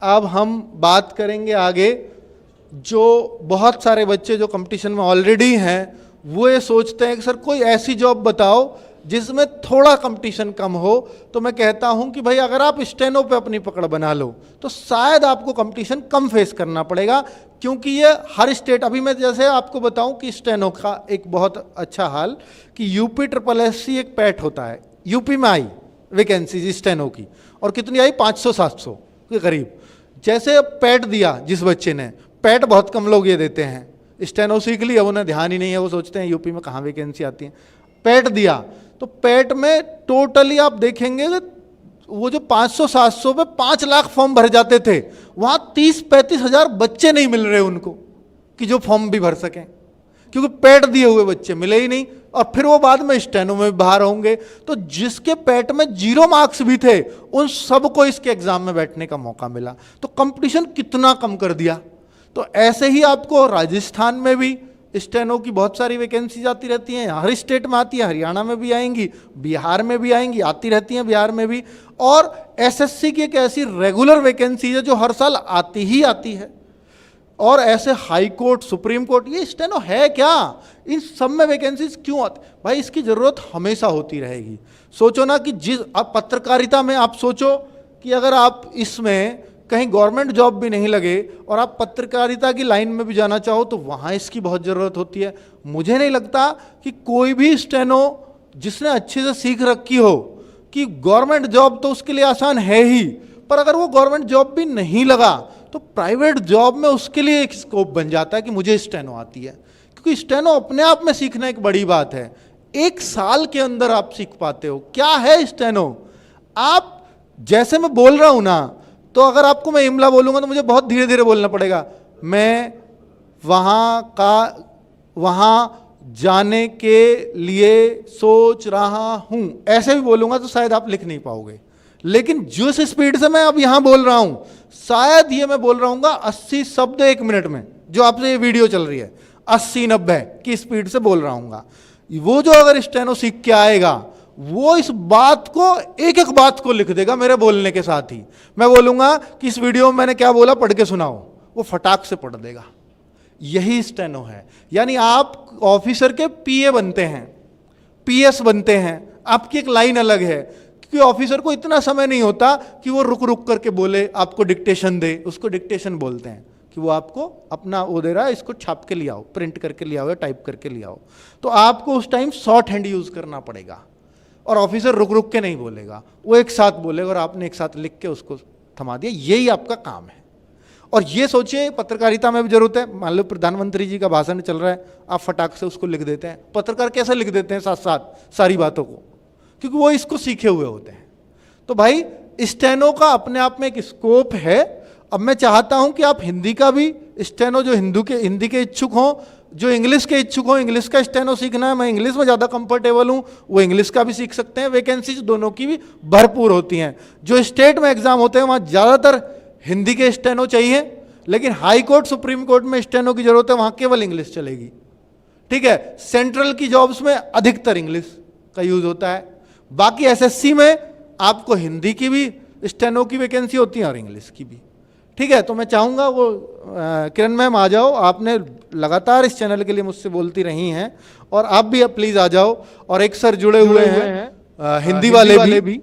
अब हम बात करेंगे आगे। जो बहुत सारे बच्चे जो कंपटीशन में ऑलरेडी हैं वो ये सोचते हैं कि सर कोई ऐसी जॉब बताओ जिसमें थोड़ा कंपटीशन कम हो। तो मैं कहता हूं कि भाई अगर आप स्टेनो पे अपनी पकड़ बना लो तो शायद आपको कंपटीशन कम फेस करना पड़ेगा, क्योंकि ये हर स्टेट, अभी मैं जैसे आपको बताऊं कि स्टेनो का एक बहुत अच्छा हाल कि यूपी SSC एक पैट होता है, यूपी में आई वैकेंसी स्टेनो की और कितनी आई 500-700 के करीब। जैसे पैट दिया जिस बच्चे ने, पैट बहुत कम लोग ये देते हैं, स्टेनो सीख लिया उन्हें ध्यान ही नहीं है, वो सोचते हैं यूपी में कहाँ वैकेंसी आती है। पैट दिया तो पैट में टोटली आप देखेंगे वो जो 500-700 पे 5 लाख फॉर्म भर जाते थे, वहां 30-35 हजार बच्चे नहीं मिल रहे उनको कि जो फॉर्म भी भर सकें, क्योंकि पैट दिए हुए बच्चे मिले ही नहीं। और फिर वो बाद में स्टेनो में बाहर होंगे। तो जिसके पैट में 0 मार्क्स भी थे उन सबको इसके एग्जाम में बैठने का मौका मिला। तो कंपटीशन कितना कम कर दिया। तो ऐसे ही आपको राजस्थान में भी स्टेनो की बहुत सारी वैकेंसीज आती रहती हैं, हर स्टेट में आती है, हरियाणा में भी आएंगी, बिहार में भी आएंगी, आती रहती हैं बिहार में भी। और SSC की एक ऐसी रेगुलर वैकेंसी है जो हर साल आती ही आती है। और ऐसे हाई कोर्ट, सुप्रीम कोर्ट, ये स्टेनो है क्या, इन सब में वैकेंसीज क्यों आती भाई, इसकी जरूरत हमेशा होती रहेगी। सोचो ना कि जिस आप पत्रकारिता में आप सोचो कि अगर आप इसमें कहीं गवर्नमेंट जॉब भी नहीं लगे और आप पत्रकारिता की लाइन में भी जाना चाहो तो वहां इसकी बहुत जरूरत होती है। मुझे नहीं लगता कि कोई भी स्टेनो जिसने अच्छे से सीख रखी हो कि गवर्नमेंट जॉब तो उसके लिए आसान है ही, पर अगर वो गवर्नमेंट जॉब भी नहीं लगा तो प्राइवेट जॉब में उसके लिए एक स्कोप बन जाता है कि मुझे स्टेनो आती है। क्योंकि स्टेनो अपने आप में सीखना एक बड़ी बात है, 1 साल के अंदर आप सीख पाते हो। क्या है स्टेनो, आप जैसे मैं बोल रहा हूं ना, तो अगर आपको मैं इमला बोलूंगा तो मुझे बहुत धीरे धीरे बोलना पड़ेगा। मैं वहां जाने के लिए सोच रहा हूं, ऐसे भी बोलूंगा तो शायद आप लिख नहीं पाओगे। लेकिन जिस स्पीड से मैं अब यहां बोल रहा हूं, शायद ये मैं बोल रहा हूं 80 शब्द 1 मिनट में, जो आपसे ये वीडियो चल रही है 80-90 की स्पीड से बोल रहा हूं। वो जो अगर स्टेनो सीख के आएगा वो इस बात को, एक एक बात को लिख देगा मेरे बोलने के साथ ही। मैं बोलूंगा कि इस वीडियो में मैंने क्या बोला पढ़ के सुनाओ, वो फटाक से पढ़ देगा। यही स्टेनो है। यानी आप ऑफिसर के PA बनते हैं, PS बनते हैं, आपकी एक लाइन अलग है, क्योंकि ऑफिसर को इतना समय नहीं होता कि वो रुक रुक करके बोले, आपको डिक्टेशन दे, उसको डिक्टेशन बोलते हैं कि वो आपको अपना वो दे रहा है, इसको छाप के ले आओ, प्रिंट करके ले आओ या टाइप करके ले आओ। तो आपको उस टाइम शॉर्ट हैंड यूज करना पड़ेगा और ऑफिसर रुक रुक के नहीं बोलेगा, वो एक साथ बोलेगा और आपने एक साथ लिख के उसको थमा दिया। यही आपका काम है। और ये सोचिए पत्रकारिता में भी जरूरत है। मान लो प्रधानमंत्री जी का भाषण चल रहा है, आप फटाक से उसको लिख देते हैं। पत्रकार कैसे लिख देते हैं साथ साथ सारी बातों को, क्योंकि वो इसको सीखे हुए होते हैं। तो भाई स्टेनो का अपने आप में एक स्कोप है। अब मैं चाहता हूं कि आप हिंदी का भी स्टेनो, जो हिंदी के इच्छुक हों, जो इंग्लिश के इच्छुक हों, इंग्लिश का स्टेनो सीखना है, मैं इंग्लिश में ज़्यादा कंफर्टेबल हूं, वो इंग्लिश का भी सीख सकते हैं। वैकेंसीज दोनों की भी भरपूर होती हैं। जो स्टेट में एग्जाम होते हैं वहाँ ज़्यादातर हिंदी के स्टेनो चाहिए, लेकिन हाई कोर्ट, सुप्रीम कोर्ट में स्टेनो की जरूरत है, वहाँ केवल इंग्लिश चलेगी। ठीक है, सेंट्रल की जॉब्स में अधिकतर इंग्लिश का यूज होता है। बाकी SSC में आपको हिंदी की भी स्टेनो की वैकेंसी होती है और इंग्लिश की भी। ठीक है, तो मैं चाहूंगा वो किरण मैम आ जाओ। आपने लगातार इस चैनल के लिए मुझसे बोलती रही हैं और आप भी प्लीज आ जाओ। और एक सर जुड़े हुए हैं हिंदी वाले भी,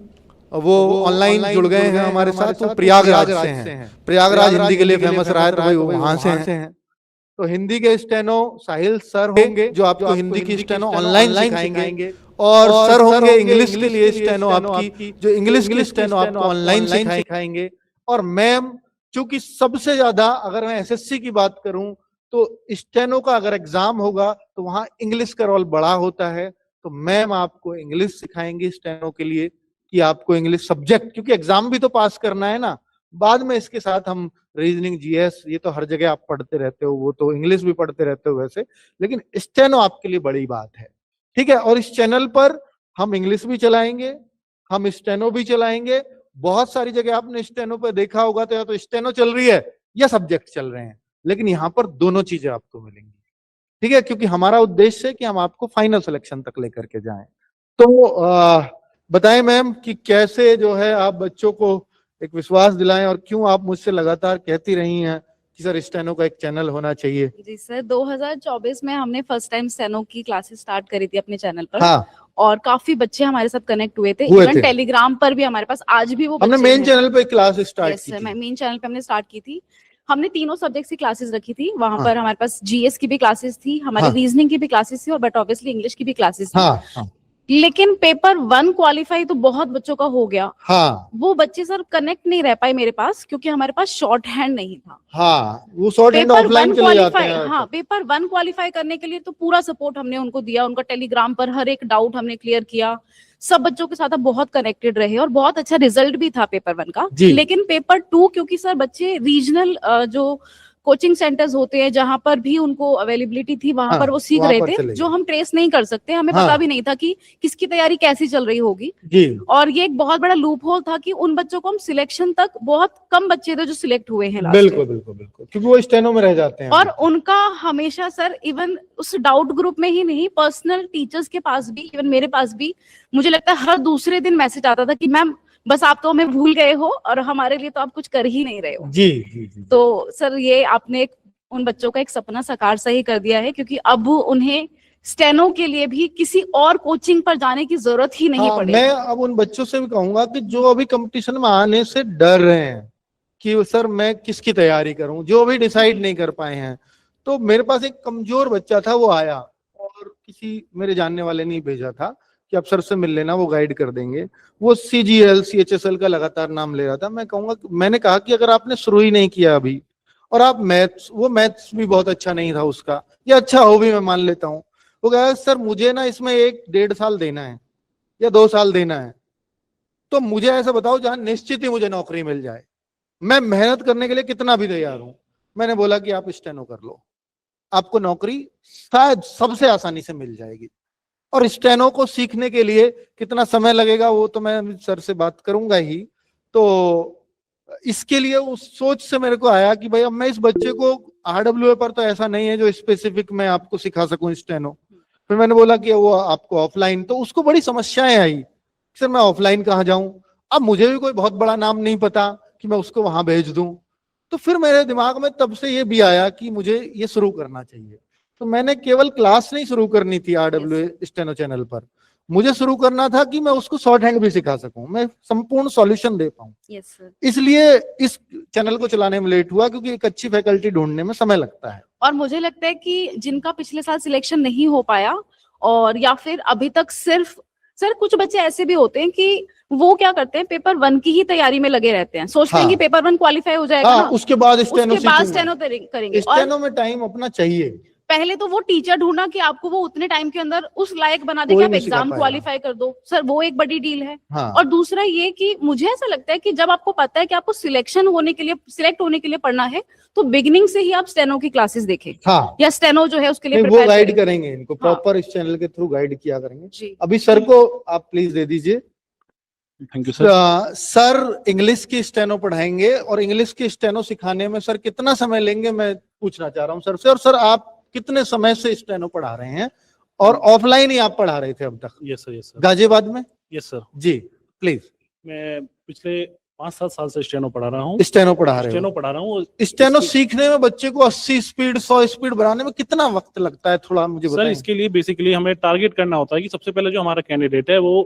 वो ऑनलाइन जुड़ गए हैं हमारे साथ, तो प्रयागराज से हैं। प्रयागराज हिंदी के लिए फेमस रहा है, तो भाई वहां से हैं। तो हिंदी के स्टेनो साहिल सर होंगे जो आपको हिंदी की स्टेनो ऑनलाइन सिखाएंगे, और सर होंगे इंग्लिश के लिए स्टेनो आपकी, जो इंग्लिश की स्टेनो आपको ऑनलाइन सिखाएंगे। और मैम, चूंकि सबसे ज्यादा अगर मैं SSC की बात करूं तो स्टेनो का अगर एग्जाम होगा तो वहां इंग्लिश का रोल बड़ा होता है। तो मैम आपको इंग्लिश सिखाएंगे स्टेनो के लिए, कि आपको इंग्लिश सब्जेक्ट, क्योंकि एग्जाम भी तो पास करना है ना। बाद में इसके साथ हम रीजनिंग, GS, ये तो हर जगह आप पढ़ते रहते हो, वो तो इंग्लिश भी पढ़ते रहते हो वैसे, लेकिन स्टेनो आपके लिए बड़ी बात है। ठीक है, और इस चैनल पर हम इंग्लिश भी चलाएंगे, हम स्टेनो भी चलाएंगे। बहुत सारी जगह आपने स्टेनो पे देखा होगा तो या तो स्टेनो चल रही है या सब्जेक्ट चल रहे हैं, लेकिन यहाँ पर दोनों चीजें आपको मिलेंगी। ठीक है, क्योंकि हमारा उद्देश्य है कि हम आपको फाइनल सिलेक्शन तक लेकर के जाएं। तो बताएं मैम कि कैसे जो है आप बच्चों को एक विश्वास दिलाएं, और क्यों आप मुझसे लगातार कहती रही हैं कि सर स्टेनो का एक चैनल होना चाहिए। जी सर, 2024 में हमने फर्स्ट टाइम स्टेनो की क्लासेस स्टार्ट करी थी अपने चैनल पर। हाँ, और काफी बच्चे हमारे साथ कनेक्ट हुए थे, हुए इवन थे। टेलीग्राम पर भी हमारे पास आज भी वो हमने बच्चे मेन हैं। चैनल पे क्लास स्टार्ट यस की सर, थी। मेन चैनल पे हमने स्टार्ट की थी। हमने तीनों सब्जेक्ट्स की क्लासेस रखी थी वहां हाँ। पर। हमारे पास जीएस की भी क्लासेस थी, हमारी हाँ। रीजनिंग की भी क्लासेस थी, और बट ऑब्वियसली इंग्लिश की भी क्लासेस थी। हाँ। हाँ। लेकिन पेपर 1 क्वालिफाई तो बहुत बच्चों का हो गया। हाँ। वो बच्चे सर कनेक्ट नहीं रह पाए मेरे पास, क्योंकि हमारे पास शॉर्ट हैंड नहीं था। हाँ, वो शॉर्ट हैंड पेपर ऑफलाइन 1 चले जाते क्वालिफाई, हैं। हाँ, पेपर 1 क्वालिफाई करने के लिए तो पूरा सपोर्ट हमने उनको दिया। उनका टेलीग्राम पर हर एक डाउट हमने क्लियर किया। सब बच्चों के साथ हम बहुत कनेक्टेड रहे, और बहुत अच्छा रिजल्ट भी था पेपर 1 का। जी। लेकिन पेपर 2, क्योंकि सर बच्चे रीजनल जो कोचिंग सेंटर्स होते हैं जहां पर भी उनको अवेलेबिलिटी थी, वहां हाँ, पर वो सीख वहां रहे पर थे, चले जो गए। हम ट्रेस नहीं कर सकते। हमें हाँ। पता भी नहीं था कि किसकी तैयारी कैसी चल रही होगी। जी। और ये एक बहुत बड़ा लूप होल था कि उन बच्चों को हम सिलेक्शन तक, बहुत कम बच्चे थे जो सिलेक्ट हुए हैं लास्ट बिल्कुल बिल्कुल बिल्कुल, क्योंकि वो स्टेनो में रह जाते हैं। और उनका हमेशा सर, इवन उस डाउट ग्रुप में ही नहीं, पर्सनल टीचर्स के पास भी, इवन मेरे पास भी, मुझे लगता है हर दूसरे दिन मैसेज आता था कि मैम बस आप तो हमें भूल गए हो, और हमारे लिए तो आप कुछ कर ही नहीं रहे हो। जी जी जी। तो सर ये आपने उन बच्चों का एक सपना साकार सही कर दिया है, क्योंकि अब उन्हें स्टेनो के लिए भी किसी और कोचिंग पर जाने की जरूरत ही नहीं हाँ, पड़ेगी। मैं अब उन बच्चों से भी कहूंगा कि जो अभी कंपटीशन में आने से डर रहे हैं कि सर मैं किसकी तैयारी करूं, जो अभी डिसाइड नहीं कर पाए हैं, तो मेरे पास एक कमजोर बच्चा था, वो आया, और किसी मेरे जानने वाले ने भेजा था कि आप सर से मिल लेना, वो गाइड कर देंगे। वो CGL CHSL का लगातार नाम ले रहा था। मैंने कहा कि अगर आपने शुरू ही नहीं किया अभी, और आप मैथ्स भी बहुत अच्छा नहीं था उसका, या अच्छा हो भी मैं मान लेता हूँ, वो कहा सर मुझे ना इसमें 1-1.5 साल देना है या 2 साल देना है, तो मुझे ऐसा बताओ जहां निश्चित ही मुझे नौकरी मिल जाए, मैं मेहनत करने के लिए कितना भी तैयार हूं। मैंने बोला कि आप स्टेनो कर लो, आपको नौकरी शायद सबसे आसानी से मिल जाएगी। और स्टेनो को सीखने के लिए कितना समय लगेगा वो तो मैं सर से बात करूंगा ही। तो इसके लिए उस सोच से मेरे को आया कि भाई अब मैं इस बच्चे को RWA पर तो ऐसा नहीं है जो स्पेसिफिक मैं आपको सिखा सकूं स्टेनो। फिर मैंने बोला कि वो आपको ऑफलाइन, तो उसको बड़ी समस्याएं आई, सर मैं ऑफलाइन कहाँ जाऊं, अब मुझे भी कोई बहुत बड़ा नाम नहीं पता कि मैं उसको वहां भेज दूं। तो फिर मेरे दिमाग में तब से ये भी आया कि मुझे ये शुरू करना चाहिए। तो मैंने केवल क्लास नहीं शुरू करनी थी RWA स्टेनो चैनल पर, मुझे शुरू करना था कि मैं उसको शॉर्ट हैंड भी सिखा सकूं, मैं संपूर्ण सॉल्यूशन दे पाऊं। Yes sir. इसलिए इस चैनल को चलाने में लेट हुआ, क्योंकि एक अच्छी फैकल्टी ढूंढने में समय लगता है। और मुझे लगता है कि जिनका पिछले साल सिलेक्शन नहीं हो पाया, और या फिर अभी तक सिर्फ, सर कुछ बच्चे ऐसे भी होते हैं कि वो क्या करते हैं, पेपर 1 की ही तैयारी में लगे रहते हैं, सोचते हैं कि पेपर 1 क्वालिफाई हो जाएगा ना, उसके बाद स्टेनो करेंगे। स्टेनो में टाइम अपना चाहिए। पहले तो वो टीचर ढूंढना कि आपको वो उतने टाइम के अंदर उस लायक बना दे कि आप एग्जाम क्वालिफाई कर दो, सर वो एक बड़ी डील है। हाँ। और दूसरा ये कि मुझे ऐसा लगता है कि जब आपको पता है कि आपको सिलेक्ट होने के लिए पढ़ना है, तो बिगिनिंग से ही आप स्टेनो की क्लासेस देखें। हाँ। या स्टेनो जो है उसके लिए वो गाइड करेंगे इनको, प्रॉपर इस चैनल के थ्रू गाइड किया करेंगे। अभी सर को आप प्लीज दे दीजिए। Thank you sir. Sir English की स्टेनो पढ़ाएंगे, और इंग्लिश की स्टेनो सिखाने में सर कितना समय लेंगे मैं पूछना चाह रहा हूँ सर से। और सर आप कितने समय से स्टेनो पढ़ा रहे हैं, और ऑफलाइन ही आप पढ़ा रहे थे अब तक? Yes sir, yes sir. Ghaziabad में? Yes sir ji please. मैं पिछले 5-7 साल से स्टेनो पढ़ा रहा हूँ। स्टेनो पढ़ा रहे हो? स्टेनो पढ़ा रहा हूँ। स्टेनो सीखने में बच्चे को 80 स्पीड 100 स्पीड बनाने में कितना वक्त लगता है, थोड़ा मुझे बताएं। सर इसके लिए बेसिकली हमें टारगेट करना होता है कि सबसे पहले जो हमारा कैंडिडेट है वो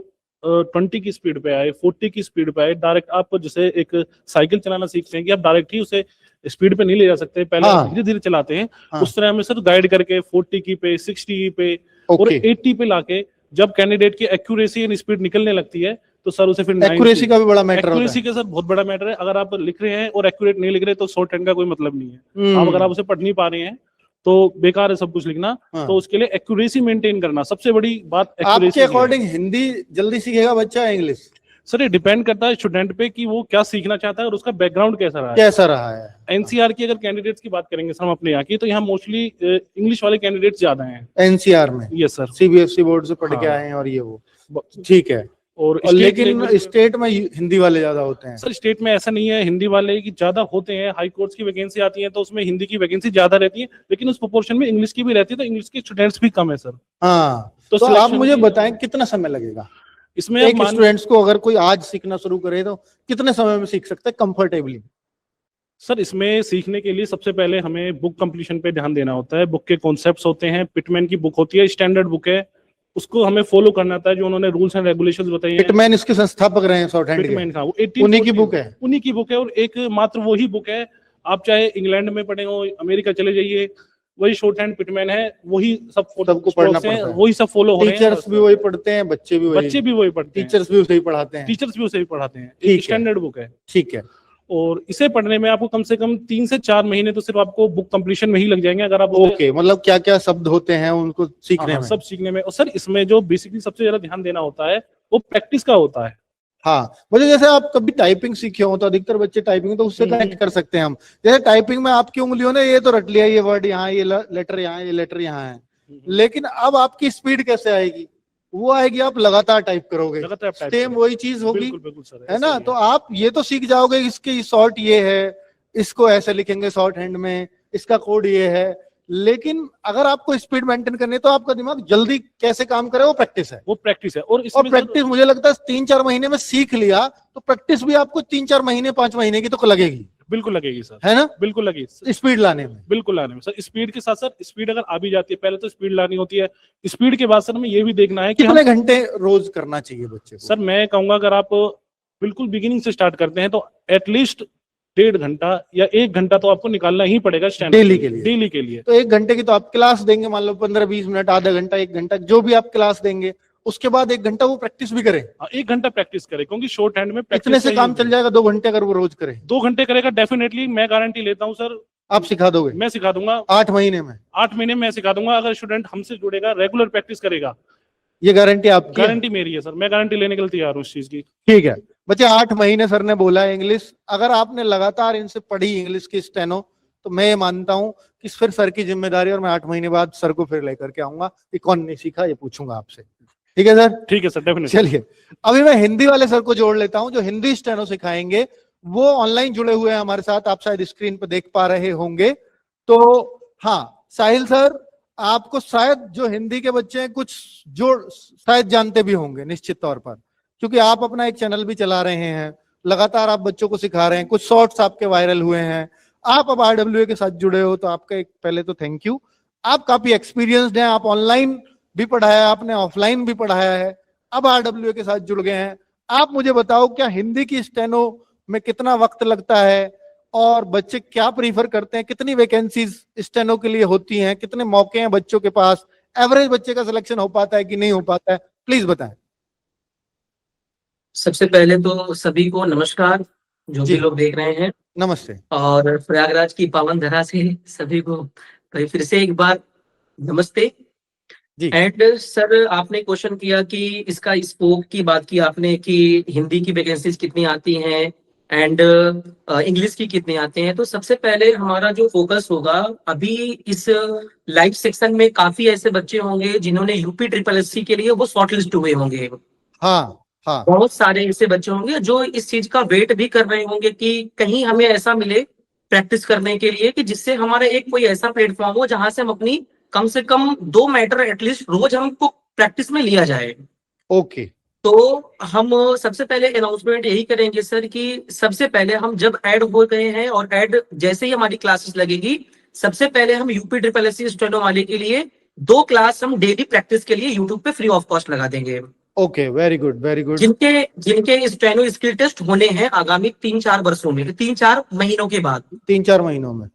20 की स्पीड पे आए, 40 की स्पीड पे आए। डायरेक्ट आप जैसे एक साइकिल चलाना सीखते हैं कि आप डायरेक्ट ही उसे स्पीड पे नहीं ले जा सकते, पहले धीरे धीरे चलाते हैं। उस तरह हमें सर गाइड करके 40 की पे, 60 की पे और 80 पे लाके जब कैंडिडेट की एक्यूरेसी एंड स्पीड निकलने लगती है तो सर उसे फिर एक्यूरेसी का भी बड़ा मैटर होता है। एक्यूरेसी का सर बहुत बड़ा मैटर है। अगर आप लिख रहे हैं और एक्यूरेट नहीं लिख रहे तो शॉर्ट हैंड का कोई मतलब नहीं है। आप अगर आप उसे पढ़ नहीं पा रहे हैं तो बेकार है सब कुछ लिखना। तो उसके लिए एक्यूरेसी मेंटेन करना सबसे बड़ी बात। आपके अकॉर्डिंग हिंदी जल्दी सीखेगा बच्चा इंग्लिश? सर ये डिपेंड करता है स्टूडेंट पे कि वो क्या सीखना चाहता है और उसका बैकग्राउंड कैसा रहा है। एनसीआर की अगर कैंडिडेट्स की बात करेंगे सर हम अपने यहाँ की, तो यहाँ मोस्टली इंग्लिश वाले कैंडिडेट्स ज्यादा हैं एनसीआर में। यस सर, सीबीएसई बोर्ड से पढ़ के आए हैं और ये वो ठीक है। और लेकिन स्टेट में हिंदी वाले ज्यादा होते हैं? सर स्टेट में ऐसा नहीं है, हिंदी वाले की ज्यादा होते हैं। हाई कोर्ट्स की वैकेंसी आती है तो उसमें हिंदी की वैकेंसी ज्यादा रहती है, लेकिन उस प्रोपोर्शन में इंग्लिश की भी रहती है, तो इंग्लिश के स्टूडेंट्स भी कम है सर। हाँ, तो आप मुझे बताएं कितना समय लगेगा? इसमें एक स्टूडेंट्स को अगर कोई आज सीखना शुरू करे तो कितने समय में सीख सकता है कंफर्टेबली? सर इसमें सीखने के लिए सबसे पहले हमें बुक कंप्लीशन पे ध्यान देना होता है। बुक के कॉन्सेप्ट्स होते हैं, पिटमैन की बुक होती है, स्टैंडर्ड बुक है, उसको हमें फॉलो करना था, जो उन्होंने रूल्स एंड रेगुलेशंस बताई हैं। पिटमैन इसके संस्थापक रहे हैं शॉर्ट हैंड के। पिटमैन का वो उन्हीं की बुक है। उन्हीं की बुक है, और एक मात्र वही बुक है। आप चाहे इंग्लैंड में पढ़े हो, अमेरिका चले जाइए, वही शॉर्ट हैंड पिटमैन है, वही सबको पढ़ना पड़ता है, वही सब फॉलो हो रहे हैं। टीचर्स भी वही पढ़ते हैं, बच्चे भी वही पढ़ते हैं, टीचर्स भी उसे ही पढ़ाते हैं। टीचर्स भी उसे ही पढ़ाते हैं। एक स्टैंडर्ड बुक है। ठीक है। और इसे पढ़ने में आपको कम से कम 3 से 4 महीने तो सिर्फ आपको बुक कंप्लीशन में ही लग जाएंगे, अगर आप ओके, मतलब क्या क्या शब्द होते हैं उनको सीखने में? सब सीखने में। और सर इसमें जो बेसिकली सबसे ज्यादा ध्यान देना होता है वो प्रैक्टिस का होता है। हाँ, मुझे जैसे आप कभी टाइपिंग सीखे हो तो अधिकतर बच्चे टाइपिंग तो उससे कनेक्ट कर सकते हैं हम। जैसे टाइपिंग में आपकी उंगलियों ने ये तो रट लिया, ये वर्ड यहाँ, ये लेटर यहाँ, ये लेटर यहाँ है, लेकिन अब आपकी स्पीड कैसे आएगी? वो आएगी आप लगातार टाइप करोगे, सेम वही चीज होगी, है ना? तो आप ये तो सीख जाओगे इसके शॉर्ट ये है, इसको ऐसे लिखेंगे शॉर्ट हैंड में, इसका कोड ये है, लेकिन अगर आपको स्पीड मेंटेन करनी है तो आपका दिमाग जल्दी कैसे काम करे, वो प्रैक्टिस है। वो प्रैक्टिस है। और प्रैक्टिस मुझे लगता है 3-4 महीने में सीख लिया तो प्रैक्टिस भी आपको 3-4 महीने 5 महीने की तो लगेगी। बिल्कुल लगेगी सर, है ना? बिल्कुल लगेगी स्पीड लाने में। बिल्कुल लाने में सर। स्पीड के साथ साथ स्पीड अगर आ भी जाती है, पहले तो स्पीड लानी होती है, स्पीड के बाद सर हमें ये भी देखना है कि कितने घंटे रोज करना चाहिए बच्चे को? सर मैं कहूंगा अगर आप बिल्कुल बिगिनिंग से स्टार्ट करते हैं तो एटलीस्ट 1.5 घंटा या 1 घंटा तो आपको निकालना ही पड़ेगा डेली के लिए। डेली के लिए। तो 1 घंटे की तो आप क्लास देंगे, मान लो 15-20 मिनट, आधा घंटा, 1 घंटा, जो भी आप क्लास देंगे, उसके बाद 1 घंटा वो प्रैक्टिस भी करे। 1 घंटा प्रैक्टिस करे, क्योंकि शॉर्ट हैंड में इतने से काम चल जाएगा। 2 घंटे अगर वो रोज करे, 2 घंटे करेगा, डेफिनेटली मैं गारंटी लेता हूँ सर। आप सिखा दोगे? मैं सिखा दूंगा 8 महीने में। 8 महीने में मैं सिखा दूंगा, अगर स्टूडेंट हमसे जुड़ेगा, रेगुलर प्रैक्टिस करेगा। ये गारंटी आपकी? गारंटी मेरी है सर, मैं गारंटी लेने के लिए तैयार हूँ इस चीज की। ठीक है बच्चे, 8 महीने सर ने बोला इंग्लिश। अगर आपने लगातार इनसे पढ़ी इंग्लिश की स्टेनो, तो मैं ये मानता हूं कि फिर सर की जिम्मेदारी, और मैं 8 महीने बाद सर को फिर लेकर के आऊंगा कि कौन नहीं सीखा, ये पूछूंगा आपसे। ठीक है सर? ठीक है सर, डेफिनेटली। चलिए अभी मैं हिंदी वाले सर को जोड़ लेता हूं, जो हिंदी स्टेनो सिखाएंगे। वो ऑनलाइन जुड़े हुए हैं हमारे साथ, आप शायद स्क्रीन पर देख पा रहे होंगे। तो हाँ, साहिल सर, आपको शायद जो हिंदी के बच्चे हैं कुछ जो शायद जानते भी होंगे निश्चित तौर पर, क्योंकि आप अपना एक चैनल भी चला रहे हैं, लगातार आप बच्चों को सिखा रहे हैं, कुछ शॉर्ट्स आपके वायरल हुए हैं, आप अब RWA के साथ जुड़े हो, तो आपका एक पहले तो थैंक यू। आप काफी एक्सपीरियंस्ड हैं, आप ऑनलाइन भी पढ़ाया, आपने ऑफलाइन भी पढ़ाया है, अब RWA के साथ जुड़ गए हैं। आप मुझे बताओ, क्या हिंदी की स्टेनो में कितना वक्त लगता है, और बच्चे क्या प्रीफर करते हैं, कितनी वैकेंसीज स्टेनो के लिए होती हैं, कितने मौके हैं बच्चों के पास, एवरेज बच्चे का सिलेक्शन हो पाता है कि नहीं हो पाता है, प्लीज बताएं। सबसे पहले तो सभी को नमस्कार, जो भी लोग देख रहे हैं। नमस्ते। और प्रयागराज की पावन धरा से सभी को फिर से एक बार नमस्ते जी। एंड सर, आपने क्वेश्चन किया कि इसका स्कोप की बात की आपने, कि हिंदी की वैकेंसीज कितनी आती हैं एंड इंग्लिश की कितनी आते हैं। तो सबसे पहले हमारा जो फोकस होगा, अभी इस लाइव सेक्शन में काफी ऐसे बच्चे होंगे जिन्होंने UPSSC के लिए वो शॉर्टलिस्ट हुए होंगे। हाँ हाँ, बहुत सारे ऐसे बच्चे होंगे जो इस चीज का वेट भी कर रहे होंगे कि कहीं हमें ऐसा मिले प्रैक्टिस करने के लिए, कि जिससे हमारा एक कोई ऐसा प्लेटफॉर्म हो जहां से हम अपनी कम से कम 2 मैटर एटलीस्ट रोज हमको प्रैक्टिस में लिया जाए। ओके। तो हम सबसे पहले अनाउंसमेंट यही करेंगे सर, कि सबसे पहले हम जब ऐड हो गए हैं और ऐड जैसे ही हमारी क्लासेस लगेगी, सबसे पहले हम UPSSC स्टेनो वाले के लिए 2 क्लास हम डेली प्रैक्टिस के लिए यूट्यूब पे फ्री ऑफ कॉस्ट लगा देंगे। Okay, very good very good. जिनके स्टेनो स्किल टेस्ट होने हैं आगामी 3-4 वर्षों में, 3-4 महीनों के बाद, 3-4 महीनों में।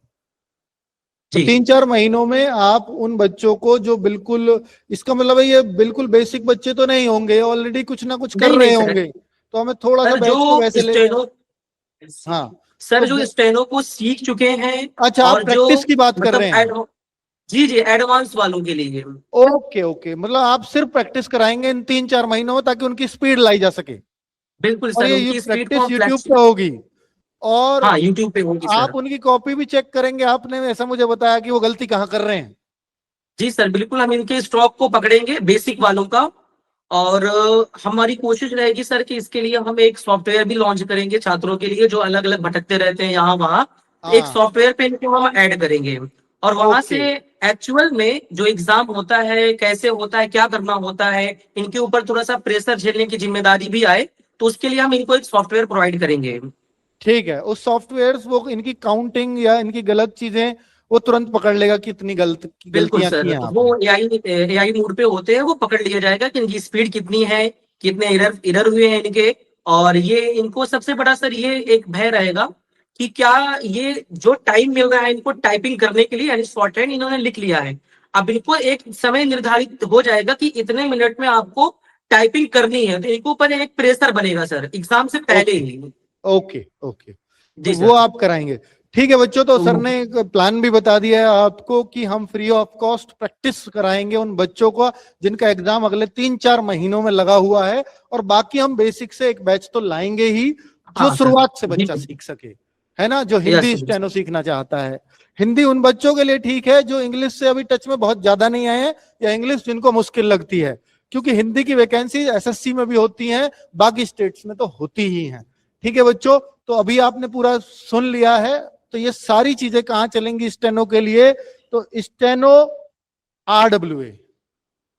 तो 3-4 महीनों में आप उन बच्चों को, जो बिल्कुल, इसका मतलब है ये बिल्कुल बेसिक बच्चे तो नहीं होंगे, ऑलरेडी कुछ ना कुछ कर रहे होंगे, तो हमें थोड़ा सा वैसे ले। हाँ सर, जो स्टेनो को सीख चुके हैं। अच्छा, आप प्रैक्टिस की बात कर रहे हैं? जी जी, एडवांस वालों के लिए। ओके ओके, मतलब आप सिर्फ प्रैक्टिस कराएंगे इन 3-4 महीनों में, ताकि उनकी स्पीड लाई जा सके। बिल्कुल सर, ये प्रैक्टिस यूट्यूब पे होगी, और हाँ, यूट्यूब पे होगी। आप उनकी कॉपी भी चेक करेंगे, आपने ऐसा मुझे बताया कि वो गलती कहाँ कर रहे हैं। जी सर, बिल्कुल, हम इनके स्टॉक को पकड़ेंगे बेसिक वालों का, और हमारी कोशिश रहेगी सर कि इसके लिए हम एक सॉफ्टवेयर भी लॉन्च करेंगे छात्रों के लिए, जो अलग अलग भटकते रहते हैं यहाँ वहाँ। एक सॉफ्टवेयर पे इनको हम ऐड करेंगे, और वहां से एक्चुअल में जो एग्जाम होता है, कैसे होता है, क्या करना होता है, इनके ऊपर थोड़ा सा प्रेशर झेलने की जिम्मेदारी भी आए, तो उसके लिए हम इनको एक सॉफ्टवेयर प्रोवाइड करेंगे। ठीक है, उस सॉफ्टवेयर वो इनकी काउंटिंग या इनकी गलत चीजें वो तुरंत पकड़ लेगा कि इतनी बिल्कुल गलतियां की सर, हैं तो आपने। वो एआई मोड पे होते हैं, वो पकड़ लिया जाएगा कि इनकी स्पीड कितनी है, कितने एरर हुए हैं इनके। और ये इनको सबसे बड़ा सर ये एक भय रहेगा कि क्या ये जो टाइम मिल रहा है इनको टाइपिंग करने के लिए, यानी शॉर्ट हैंड इन्होंने लिख लिया है, अब इनको एक समय निर्धारित हो जाएगा कि इतने मिनट में आपको टाइपिंग करनी है, तो इनको ऊपर एक प्रेशर बनेगा सर एग्जाम से पहले ही। ओके ओके, तो जी वो सर। आप कराएंगे। ठीक है बच्चों, तो सर तो ने एक प्लान भी बता दिया है आपको कि हम फ्री ऑफ कॉस्ट प्रैक्टिस कराएंगे उन बच्चों को जिनका एग्जाम अगले 3-4 महीनों में लगा हुआ है, और बाकी हम बेसिक से एक बैच तो लाएंगे ही जो हाँ सर, शुरुआत से बच्चा बिल्कुल। सीख सके, है ना, जो यस हिंदी सर। स्टेनो सीखना चाहता है। हिंदी उन बच्चों के लिए ठीक है जो इंग्लिश से अभी टच में बहुत ज्यादा नहीं आए हैं, या इंग्लिश जिनको मुश्किल लगती है, क्योंकि हिंदी की वैकेंसी एसएससी में भी होती है, बाकी स्टेट्स में तो होती ही हैं। ठीक है बच्चों, तो अभी आपने पूरा सुन लिया है, तो ये सारी चीजें कहां चलेंगी स्टेनो के लिए, तो स्टेनो RWA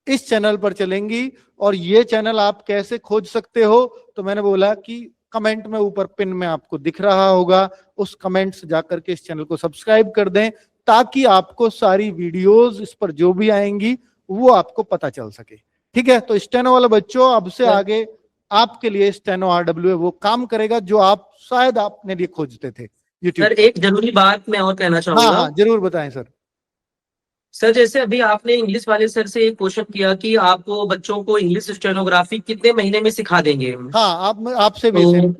इस चैनल पर चलेंगी। और ये चैनल आप कैसे खोज सकते हो, तो मैंने बोला कि कमेंट में ऊपर पिन में आपको दिख रहा होगा, उस कमेंट से जाकर के इस चैनल को सब्सक्राइब कर दें, ताकि आपको सारी वीडियोस इस पर जो भी आएंगी वो आपको पता चल सके। ठीक है, तो स्टेनो वाले बच्चों, अब से आगे आपके लिए स्टेनो RWA वो काम करेगा जो आप शायद अपने लिए खोजते थे यूट्यूब सर पर। एक जरूरी बात मैं और कहना हाँ चाहूंगा। हाँ, जरूर बताएं सर। सर जैसे अभी आपने इंग्लिश वाले सर से एक क्वेश्चन किया कि आपको बच्चों को इंग्लिश स्टेनोग्राफी कितने महीने में सिखा देंगे, हाँ, आपसे भी तो सेम।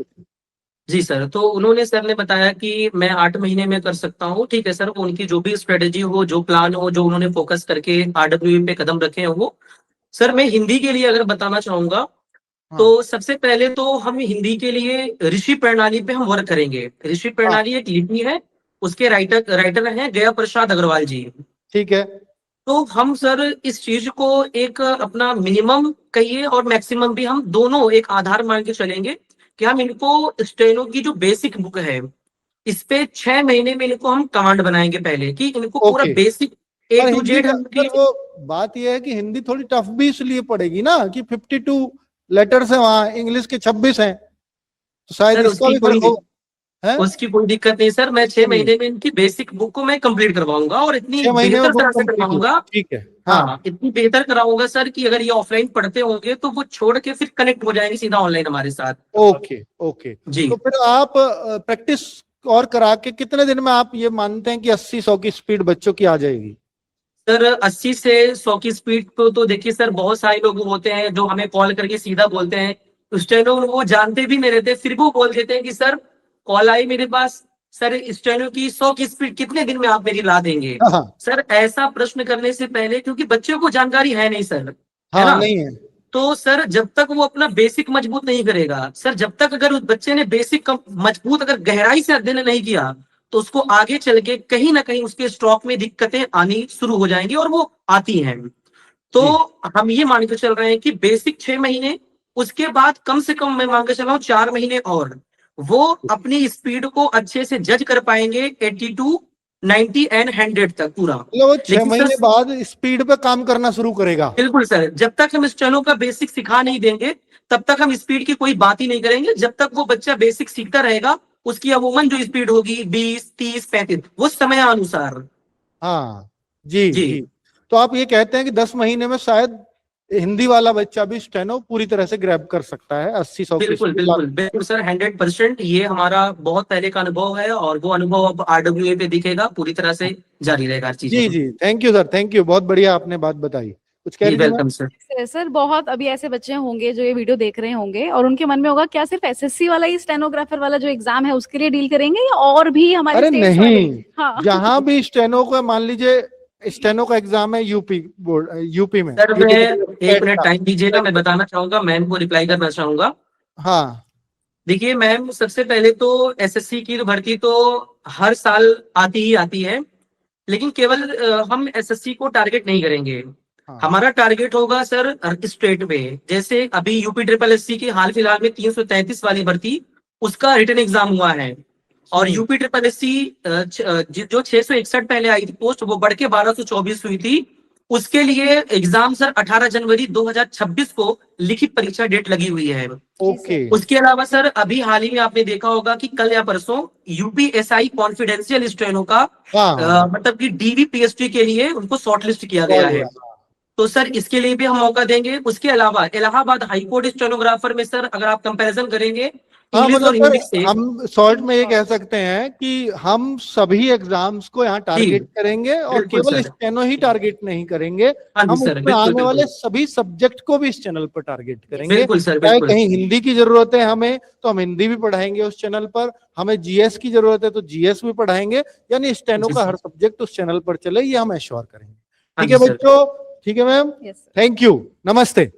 जी सर, तो उन्होंने सर ने बताया कि मैं 8 महीने में कर सकता हूँ। ठीक है सर, उनकी जो भी स्ट्रेटेजी हो, जो प्लान हो, जो उन्होंने फोकस करके RWA पे कदम रखे हो वो। सर मैं हिंदी के लिए अगर बताना चाहूंगा, हाँ तो सबसे पहले तो हम हिंदी के लिए ऋषि प्रणाली पे हम वर्क करेंगे। ऋषि हाँ, प्रणाली एक लिपि है, उसके राइटर हैं गया प्रसाद अग्रवाल जी। ठीक है। तो हम सर इस चीज को एक अपना मिनिमम कहिए और मैक्सिमम भी, हम दोनों एक आधार मान के चलेंगे कि हम इनको स्टेनो की जो बेसिक बुक है इस पे 6 महीने में इनको हम कमांड बनाएंगे पहले, कि इनको पूरा ओके, बेसिक A और to हिंदी Z का हम सर वो बात यह है कि हिंदी थोड़ी टफ भी इसलिए पड़ेगी ना कि 52 लेटर्स है, वहां इंग्लिश के 26 हैं, तो शायद सर इसका भी फर्क हो है। उसकी कोई दिक्कत नहीं सर, मैं 6 चलिए, महीने में इनकी बेसिक बुक को मैं कंप्लीट करवाऊंगा और इतनी 6 महीने में बेहतर बुक तरह से कंप्लीट हो, करवाऊंगा। ठीक है। हाँ, हाँ, इतनी बेहतर कराऊंगा सर कि अगर ये ऑफलाइन पढ़ते होंगे तो वो छोड़ के फिर कनेक्ट हो जाएंगे सीधा ऑनलाइन हमारे साथ। ओके ओके, जी तो फिर आप प्रैक्टिस और करा के कितने दिन में आप ये मानते हैं कि 80-100 की स्पीड बच्चों की आ जाएगी? सर 80 से 100 की स्पीड पे तो देखिए सर, बहुत सारे लोग होते हैं जो हमें कॉल करके सीधा बोलते हैं, स्टेनो वो जानते भी नहीं रहते, फिर वो बोल देते हैं कि सर कॉल आई मेरे पास, सर स्टेनो की 100 की स्पीड कितने दिन में आप मेरी ला देंगे। हाँ हाँ सर ऐसा प्रश्न करने से पहले, क्योंकि बच्चे को जानकारी है नहीं सर, है हाँ, ना, नहीं है। तो सर जब तक वो अपना बेसिक मजबूत नहीं करेगा, सर जब तक अगर उस बच्चे ने बेसिक मजबूत अगर गहराई से अध्ययन नहीं किया, तो उसको आगे चल के कहीं ना कहीं उसके स्टॉक में दिक्कतें आनी शुरू हो जाएंगी, और वो आती हैं। तो जी, हम ये मान के चल रहे हैं कि बेसिक 6 महीने, उसके बाद कम से कम मैं मान के चल रहा हूँ 4 महीने और, वो अपनी स्पीड को अच्छे से जज कर पाएंगे 82, 90 एंड 100 तक पूरा। मतलब वो 6 लेकिन महीने सर बाद स्पीड पे काम करना शुरू करेगा। बिल्कुल सर, जब तक हम स्टेनो का बेसिक सिखा नहीं देंगे तब तक हम स्पीड की कोई बात ही नहीं करेंगे। जब तक वो बच्चा बेसिक सीखता रहेगा, उसकी अमूमन जो स्पीड होगी 20, 30, 35, वो समय अनुसार। हाँ जी जी जी, तो आप ये कहते हैं कि 10 महीने में शायद हिंदी वाला बच्चा भी स्टेनो पूरी तरह से ग्रैब कर सकता है 80-100 की बिल्कुल स्पीड बिल्कुल बिल्कुल सर, 100%। ये हमारा बहुत पहले का अनुभव है, और वो अनुभव अब RWA पे दिखेगा, पूरी तरह से जारी रहेगा हर चीजों जी को। जी, thank you sir, thank you, बहुत बढ़िया आपने बात बताई। कुछ कह जी रही थी मैम? Welcome sir. सर बहुत अभी ऐसे बच्चे होंगे जो ये वीडियो देख रहे होंगे और उनके मन में होगा क्या सिर्फ एसएससी वाला ही स्टेनोग्राफर वाला जो एग्जाम है उसके लिए डील करेंगे या और भी हमारे अरे स्टेट्स वाले? नहीं, हाँ जहां भी स्टेनो का मान लीजिए, स्टेनो का एग्जाम है यूपी बोर्ड, यूपी में सर मैं एक स्टेट मिनट का। टाइम दीजिएगा, मैं बताना चाहूंगा, मैम को रिप्लाई करना चाहूंगा। हाँ देखिए मैम, सबसे पहले तो एसएससी की भर्ती तो हर साल आती ही आती है, लेकिन केवल हम एसएससी को टारगेट नहीं करेंगे। हाँ, हमारा टारगेट होगा सर स्टेट में, जैसे अभी यूपी ट्रिपल एससी की हाल फिलहाल में 333 वाली भर्ती, उसका रिटन एग्जाम हुआ है। और यूपी ट्रिपल एससी जो 661 पहले आई थी पोस्ट, वो बढ़ के 1224 हुई थी। उसके लिए एग्जाम सर 18 जनवरी 2026 को लिखित परीक्षा डेट लगी हुई है। ओके। उसके अलावा सर अभी हाल ही में आपने देखा होगा कि कल या परसों यूपीएसआई कॉन्फिडेंशियल स्टेनो का हाँ मतलब कि डीवीपीएसटी के लिए उनको शॉर्टलिस्ट किया गया है। तो सर इसके लिए भी हम मौका देंगे। उसके अलावा इलाहाबाद हाईकोर्ट स्टेनोग्राफर में सर अगर आप कंपैरिजन करेंगे हाँ, इंग्लिश मतलब और हिंदी से, हम शॉर्ट में ये कह सकते हैं कि हम सभी एग्जाम्स को यहाँ टारगेट करेंगे और बिल्कुल केवल सर। स्टेनो ही टारगेट नहीं करेंगे, हाँ जी हम सर, उसमें बिल्कुल आने वाले बिल्कुल सभी सब्जेक्ट को भी इस चैनल पर टारगेट करेंगे। बिल्कुल सर, चाहे बिल्कुल कहीं हिंदी की जरूरत है हमें तो हम हिंदी भी पढ़ाएंगे उस चैनल पर, हमें जीएस की जरूरत है तो जीएस भी पढ़ाएंगे, यानी स्टेनो जी का सर। हर सब्जेक्ट उस चैनल पर चले, ये हम एश्योर करेंगे। हाँ ठीक है जी सर। बच्चों, ठीक है ma'am, yes sir. Thank you, नमस्ते।